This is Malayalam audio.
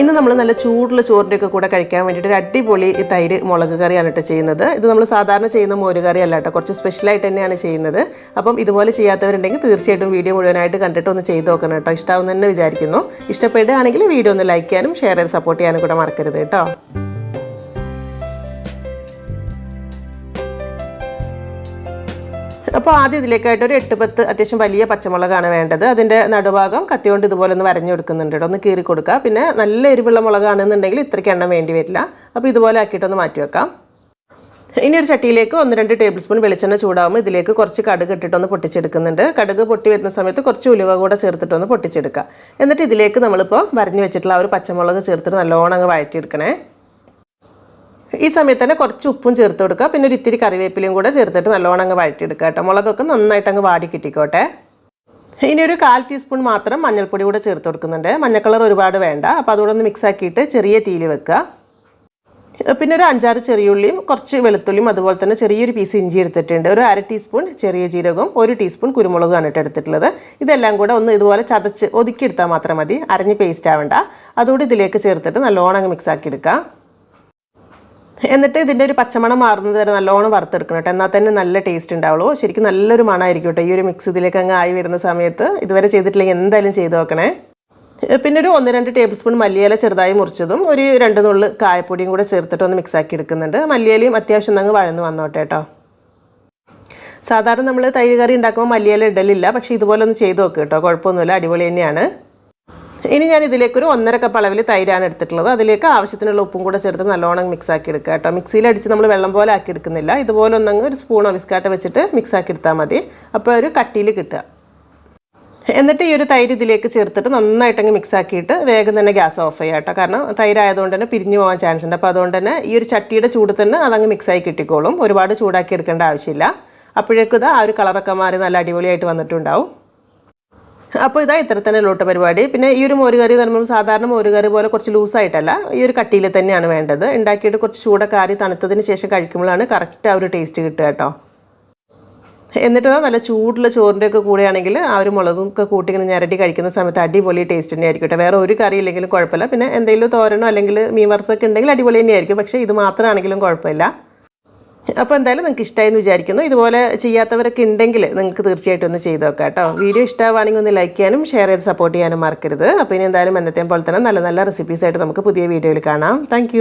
ഇന്ന് നമ്മൾ നല്ല ചൂടുള്ള ചോറിൻ്റെയൊക്കെ കൂടെ കഴിക്കാൻ വേണ്ടിയിട്ട് ഒരു അടിപൊളി തൈര് മുളക് കറിയാണ് കേട്ടോ ചെയ്യുന്നത്. ഇത് നമ്മൾ സാധാരണ ചെയ്യുന്ന മോര് കറി അല്ല കേട്ടോ, കുറച്ച് സ്പെഷ്യലായിട്ട് തന്നെയാണ് ചെയ്യുന്നത്. അപ്പം ഇതുപോലെ ചെയ്യാത്തവരുണ്ടെങ്കിൽ തീർച്ചയായിട്ടും വീഡിയോ മുഴുവനായിട്ട് കണ്ടിട്ട് ഒന്ന് ചെയ്ത് നോക്കണം കേട്ടോ. ഇഷ്ടമാവും തന്നെ വിചാരിക്കുന്നു. ഇഷ്ടപ്പെടുകയാണെങ്കിൽ വീഡിയോ ഒന്ന് ലൈക്ക് ചെയ്യാനും ഷെയർ ചെയ്ത് സപ്പോർട്ട് ചെയ്യാനും കൂടെ മറക്കരുത് കേട്ടോ. അപ്പോൾ ആദ്യം ഇതിലേക്കായിട്ട് ഒരു 8-10 അത്യാവശ്യം വലിയ പച്ചമുളകാണ് വേണ്ടത്. അതിൻ്റെ നടുഭാഗം കത്തി കൊണ്ട് ഇതുപോലെ ഒന്ന് വരഞ്ഞു കൊടുക്കുന്നുണ്ട് കേട്ടോ, ഒന്ന് കീറി കൊടുക്കുക. പിന്നെ നല്ല എരിവുള്ള മുളകാണെന്നുണ്ടെങ്കിൽ ഇത്രയ്ക്ക് എണ്ണ വേണ്ടി വരില്ല. അപ്പോൾ ഇതുപോലെ ആക്കിയിട്ടൊന്ന് മാറ്റി വെക്കാം. ഇനി ഒരു ചട്ടിയിലേക്ക് 1-2 ടേബിൾ സ്പൂൺ വെളിച്ചെണ്ണ ചൂടാകുമ്പോൾ ഇതിലേക്ക് കുറച്ച് കടുക് ഇട്ടിട്ടൊന്ന് പൊട്ടിച്ചെടുക്കുന്നുണ്ട്. കടുക് പൊട്ടി വരുന്ന സമയത്ത് കുറച്ച് ഉലുവ കൂടെ ചേർത്തിട്ടൊന്ന് പൊട്ടിച്ചെടുക്കുക. എന്നിട്ട് ഇതിലേക്ക് നമ്മളിപ്പോൾ വരഞ്ഞു വെച്ചിട്ടുള്ള ആ ഒരു പച്ചമുളക് ചേർത്തിട്ട് നല്ലോണം അങ്ങ് വഴറ്റിയെടുക്കണേ. ഈ സമയത്ത് തന്നെ കുറച്ച് ഉപ്പും ചേർത്ത് കൊടുക്കുക. പിന്നെ ഒരു ഇത്തിരി കറിവേപ്പിലയും കൂടെ ചേർത്തിട്ട് നല്ലോണം അങ്ങ് വഴറ്റിയെടുക്കുക കേട്ടോ. മുളകൊക്കെ നന്നായിട്ട് അങ്ങ് വാടി കിട്ടിക്കോട്ടെ. ഇനി ഒരു 1/4 ടീസ്പൂൺ മാത്രം മഞ്ഞൾപ്പൊടി കൂടെ ചേർത്ത് കൊടുക്കുന്നുണ്ട്. മഞ്ഞ കളർ ഒരുപാട് വേണ്ട. അപ്പോൾ അതുകൂടെ ഒന്ന് മിക്സ് ആക്കിയിട്ട് ചെറിയ തീയിൽ വെക്കുക. പിന്നെ ഒരു 5-6 ചെറിയുള്ളിയും കുറച്ച് വെളുത്തുള്ളിയും അതുപോലെ തന്നെ ചെറിയൊരു പീസ് ഇഞ്ചി എടുത്തിട്ടുണ്ട്. ഒരു 1/2 ടീസ്പൂൺ ചെറിയ ജീരകവും 1 ടീസ്പൂൺ കുരുമുളകുമാണ് എടുത്തിട്ടുള്ളത്. ഇതെല്ലാം കൂടെ ഒന്ന് ഇതുപോലെ ചതച്ച് ഒതുക്കിയെടുത്താൽ മാത്രം മതി, അരഞ്ഞ് പേസ്റ്റ് ആവേണ്ട. അതുകൂടി ഇതിലേക്ക് ചേർത്തിട്ട് നല്ലോണം അങ്ങ് മിക്സ് ആക്കി എടുക്കുക. എന്നിട്ട് ഇതിൻ്റെ ഒരു പച്ചമണം മാറുന്നത് വരെ നല്ലോണം വറുത്തെടുക്കണം കേട്ടോ. എന്നാൽ തന്നെ നല്ല ടേസ്റ്റ് ഉണ്ടാവുള്ളൂ. ശരിക്കും നല്ലൊരു മണമായിരിക്കും കേട്ടോ ഈ ഒരു മിക്സ് ഇതിലേക്ക് അങ്ങ് ആയി വരുന്ന സമയത്ത്. ഇതുവരെ ചെയ്തിട്ടില്ലെങ്കിൽ എന്തായാലും ചെയ്ത് നോക്കണേ. പിന്നെ ഒരു 1-2 ടേബിൾ സ്പൂൺ മല്ലിയില ചെറുതായി മുറിച്ചതും ഒരു 2 നുള്ള് കായപ്പൊടിയും കൂടെ ചേർത്തിട്ട് ഒന്ന് മിക്സ് ആക്കി എടുക്കുന്നുണ്ട്. മല്ലിയിലയും അത്യാവശ്യം അങ്ങ് വഴന്ന് വന്നോട്ടെ കേട്ടോ. സാധാരണ നമ്മൾ തൈര് കറി ഉണ്ടാക്കുമ്പോൾ മല്ലിയില ഇടലില്ല, പക്ഷേ ഇതുപോലെ ഒന്ന് ചെയ്ത് നോക്കുക കേട്ടോ, കുഴപ്പമൊന്നുമില്ല, അടിപൊളി തന്നെയാണ്. ഇനി ഞാൻ ഇതിലേക്കൊരു 1.5 കപ്പ് അളവിൽ തൈരാണ് എടുത്തിട്ടുള്ളത്. അതിലേക്ക് ആവശ്യത്തിനുള്ള ഉപ്പും കൂടെ ചേർത്ത് നല്ലോണം മിക്സ് ആക്കി എടുക്കുക കേട്ടോ. മിക്സിയിൽ അടിച്ച് നമ്മൾ വെള്ളം പോലെ ആക്കി എടുക്കുന്നില്ല, ഇതുപോലെ ഒന്നങ്ങ് ഒരു സ്പൂണോ വിസ്കാട്ട് വെച്ചിട്ട് മിക്സ് ആക്കി എടുത്താൽ മതി. അപ്പോൾ ഒരു കട്ടിയിൽ കിട്ടുക. എന്നിട്ട് ഈ ഒരു തൈര് ഇതിലേക്ക് ചേർത്തിട്ട് നന്നായിട്ടങ്ങ് മിക്സ് ആക്കിയിട്ട് വേഗം തന്നെ ഗ്യാസ് ഓഫ് ചെയ്യുക കേട്ടോ. കാരണം തൈരായതുകൊണ്ട് തന്നെ പിരിഞ്ഞു പോകാൻ ചാൻസ് ഉണ്ട്. അപ്പോൾ അതുകൊണ്ട് തന്നെ ഈ ഒരു ചട്ടിയുടെ ചൂട് തന്നെ അതങ്ങ് മിക്സായി കിട്ടിക്കോളും. ഒരുപാട് ചൂടാക്കി എടുക്കേണ്ട ആവശ്യമില്ല. അപ്പോഴേക്കും ഇതാ ആ ഒരു കളറൊക്കെ മാറി നല്ല അടിപൊളിയായിട്ട് വന്നിട്ടുണ്ടാവും. അപ്പോൾ ഇതാ ഇത്ര തന്നെ ഉള്ളൂട്ട് പരിപാടി. പിന്നെ ഈ ഒരു മോര് കറി എന്ന് പറയുമ്പോൾ സാധാരണ മോര് കറി പോലെ കുറച്ച് ലൂസായിട്ടല്ല, ഈ ഒരു കട്ടിയിൽ തന്നെയാണ് വേണ്ടത്. ഉണ്ടാക്കിയിട്ട് കുറച്ച് ചൂടൊക്കെ ആറി തണുത്തതിന് ശേഷം കഴിക്കുമ്പോഴാണ് കറക്റ്റ് ആ ഒരു ടേസ്റ്റ് കിട്ടുക കേട്ടോ. എന്നിട്ട് നല്ല ചൂടുള്ള ചോറിൻ്റെയൊക്കെ കൂടെയാണെങ്കിൽ ആ ഒരു മുളകൊക്കെ കൂട്ടി ഇങ്ങനെ ഞരടി കഴിക്കുന്ന സമയത്ത് അടിപൊളി ടേസ്റ്റ് തന്നെ ആയിരിക്കും കേട്ടോ. വേറെ ഒരു കറി ഇല്ലെങ്കിലും കുഴപ്പമില്ല. പിന്നെ എന്തെങ്കിലും തോരനോ അല്ലെങ്കിൽ മീൻ വറുത്തൊക്കെ ഉണ്ടെങ്കിൽ അടിപൊളി തന്നെയായിരിക്കും. പക്ഷേ ഇത് മാത്രമാണെങ്കിലും കുഴപ്പമില്ല. അപ്പോൾ എന്തായാലും നിങ്ങൾക്ക് ഇഷ്ടമായെന്ന് വിചാരിക്കുന്നു. ഇതുപോലെ ചെയ്യാത്തവരൊക്കെ ഉണ്ടെങ്കിൽ നിങ്ങൾക്ക് തീർച്ചയായിട്ടും ഒന്ന് ചെയ്ത് നോക്കാം കേട്ടോ. വീഡിയോ ഇഷ്ടമാണെങ്കിൽ ഒന്ന് ലൈക്ക് ചെയ്യാനും ഷെയർ ചെയ്ത് സപ്പോർട്ട് ചെയ്യാനും മറക്കരുത്. അപ്പോൾ ഇനി എന്തായാലും എന്നത്തെയും പോലെ തന്നെ നല്ല നല്ല റെസിപ്പീസായിട്ട് നമുക്ക് പുതിയ വീഡിയോയിൽ കാണാം. താങ്ക്